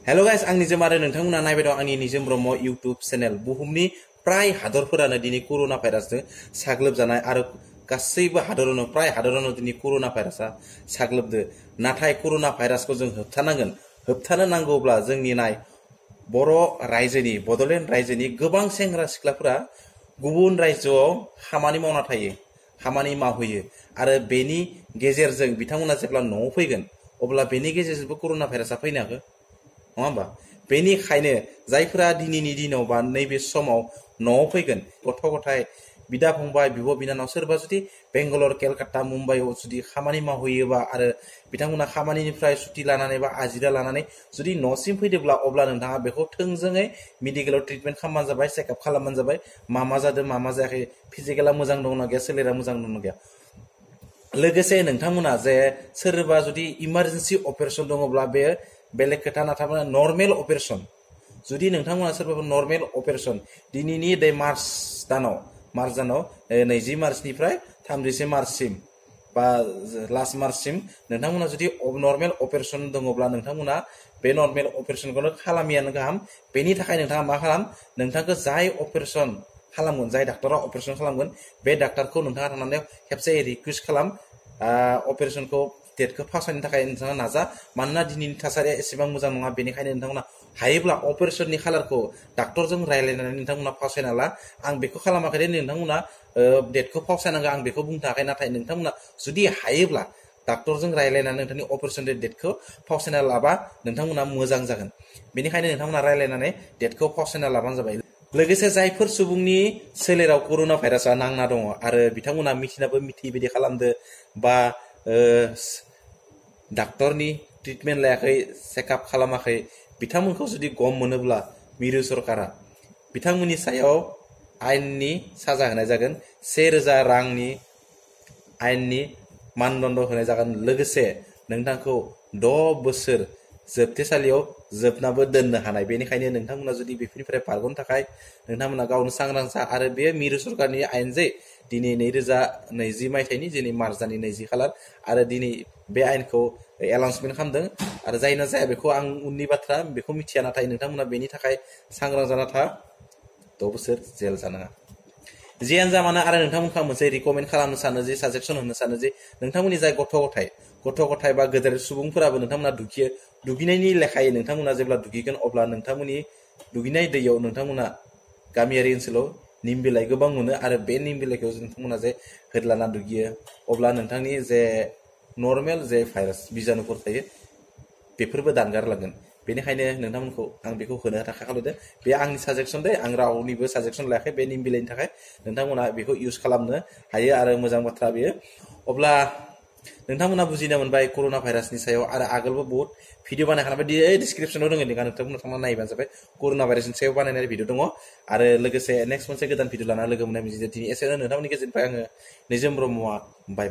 hello guys आं निजोम आरो नोंथांमोना नायबाय दं आंनि निजोम ब्रह्म इउट्यूब चेनेल बुहुमनि प्राय हादरफोरानो दिनै कोरोना भाइरासजों साग्लोबजानाय आरो गासैबो हादरावनो प्राय हादरावनो दिनै कोरोना भाइरासआ साग्लोबदो नाथाय कोरोना भाइरासखौ जों होबथानांगोन होबथानो नांगौब्ला जोंनि नाय बर' रायजोनि बड'लेण्ड रायजोनि गोबां सेंग्रा सिख्लाफोरा गुबुन रायजोआव खामानि मावना थायो खामानि मावहैयो आरो बेनि गेजेरजों बिथांमोना जेब्ला न'आव फैगोन अब्ला बेनि गेजेरजोंबो कोरोना भाइरासआ फैनो हागौ नङा होमबा बेनिखायनो जायफोरा दिनैनि दिनाव बा नैबे समाव न'आव फैगोन गथ' गथाय बिदा फंबाय बिब' बिनानाव सोरबा जुदि बेंगालर केलकाता मुम्बाइआव जुदि खामानि मावहैयोबा आरो बिथांमोना खामानिनिफ्राय सुटि लानानै बा आजिरा लानानै जुदि न'सिम फैदोंब्ला अब्ला नोंथाङा बेखौ थोंजोङै मेडिकेलाव ट्रिटमेन्ट खालामबानो जाबाय चेकआप खालामबानो जाबाय मा जादों मा जायाखै फिजिकेला मोजां दंना गैया सोलेरा मोजां दंना गैया लोगोसे नोंथांमोना जे सोरबा जुदि इमारजेन्सि अपारेशन दङब्ला बे बेलेग खोथा नाथाय नर्मेल अपारेशन जुदि नोंथांमोना सोरबा नर्मेल अपारेशन दिनैनि दे मार्च दानाव 20 मार्चनिफ्राय 30 मार्चसिम बा लास्ट मार्चसिम नोंथांमोना जुदि नर्मेल अपारेशन दङब्ला नोंथांमोना बे नर्मेल अपारेशनखौनो खालामियानो गाहाम बेनि थाखाय नोंथाङा मा खालाम नोंथांखौ जाय अपारेशन खालामगोन जाय डाक्टरा अपारेशन खालामगोन बे डाक्टरखौ नोंथाङा थांनानै खेबसे रिक्वेस्ट खालाम अपारेशनखौ डेटखौ फावसायनो थाखाय नोंथाङा नाजा मानोना दिनैनि थासारिया एसेबां मोजां नङा बेनिखायनो नोंथांमोना हायोब्ला अपारेशननि खालारखौ डाक्टरजों रायलायनानै नोंथांमोना फावसायना ला आं बेखौ खालामाखै दे नोंथांमोना डेटखौ फावसायनांगौ आं बेखौ बुंनो थाखाय नाथाय नोंथांमोना जुदि हायोब्ला डाक्टरजों रायलायनानै नोंथांनि अपारेशन डेटखौ फावसायना लाबा नोंथांमोना मोजां जागोन बेनिखायनो नोंथांमोना रायलायनानै डेटखौ फावसायना लाबानो जाबाय लोगोसे जायफोर सुबुंनि सोलेराव कोरोना भाइरासआ नांना दङ आरो बिथांमोना मिथिनाबो मिथियै बायदि खालामदो बा डाक्टरनि ट्रिटमेन्ट लायाखै चेकआप खालामाखै बिथांमोनखौ जुदि गम मोनोब्ला मिरु सरकारा बिथांमोननि सायाव आयेननि साजा होनाय जागोन 1000 रांनि आयेननि मानदण्ड होनाय जागोन लोगोसे नोंथांखौ 6 बोसोर जोबथेसालियाव जोबनाबो दोननो हानाय बेनिखायनो नोंथांमोना जुदि बेफोरनिफ्राय बारग'नो थाखाय नोंथांमोना गावनो सांग्रां जा आरो बे मिरु सरकारनि आयेन जे दिनै 2020 मायथाइनि दिनै मार्च दाननि 20 खालार आरो दिनै बे आयेनखौ एनाउन्समेन्ट खालामदों आरो जायना जाया बेखौ आं उननि बाथ्रा बेखौ मिथिया नाथाय नोंथांमोना बेनि थाखाय सांग्रां जाना था 6 बोसोर जेल जानाङा जियानो जा मानो आरो नोंथांमोनखौ मोनसे रिकमेन्ड खालामनो सानो जे साजेक्सन होनो सानो जे नोंथांमोननि जाय गथ' गथाय बा गेदेर सुबुंफोराबो नोंथांमोना दुगैनायनि लेखायै नोंथांमोना जेब्ला दुगैगोन अब्ला नोंथांमोननि दुगैनाय दैयाव नोंथांमोना गामियारि ओनसोलाव निम बिलाइ गोबां मोनो आरो बे निम बिलाइखौ नोंथांमोना जे होदलाना दुगैयो अब्ला नोंथांनि जे नर्मेल जे भाइरास बिजानुफोर थायो बेफोरबो दानगारलांगोन बेनिखायनो नोंथांमोनखौ आं बेखौ होनो थाखाय खालामदों बे आंनि साजेक्सन दे आं रावनिबो साजेक्सन लायाखै बे निम बिलाइनि थाखाय नोंथांमोना बेखौ इउज खालामनो हायो आरो मोजां बाथ्रा बेयो अब्ला नोंथांमोना बुजिनो मोनबाय कोरोना भाइरासनि सायाव आरो आगोलबो बहुत भिडिअ बानायखानाय डिसक्रिप्शनाव दङ नोंथांमोना थांना नायबानो जाबाय कोरोना भाइरासनि सायाव बानायनाय भिडिअ दङ आरो लोगोसे नेक्स्ट मोनसे गोदान भिडिअ लाना लोगो मोननाय मिजिंजों दिनै एसेनो नोंथांमोननि गेजेरनिफ्राय आङो निजोम ब्रह्मआ बाय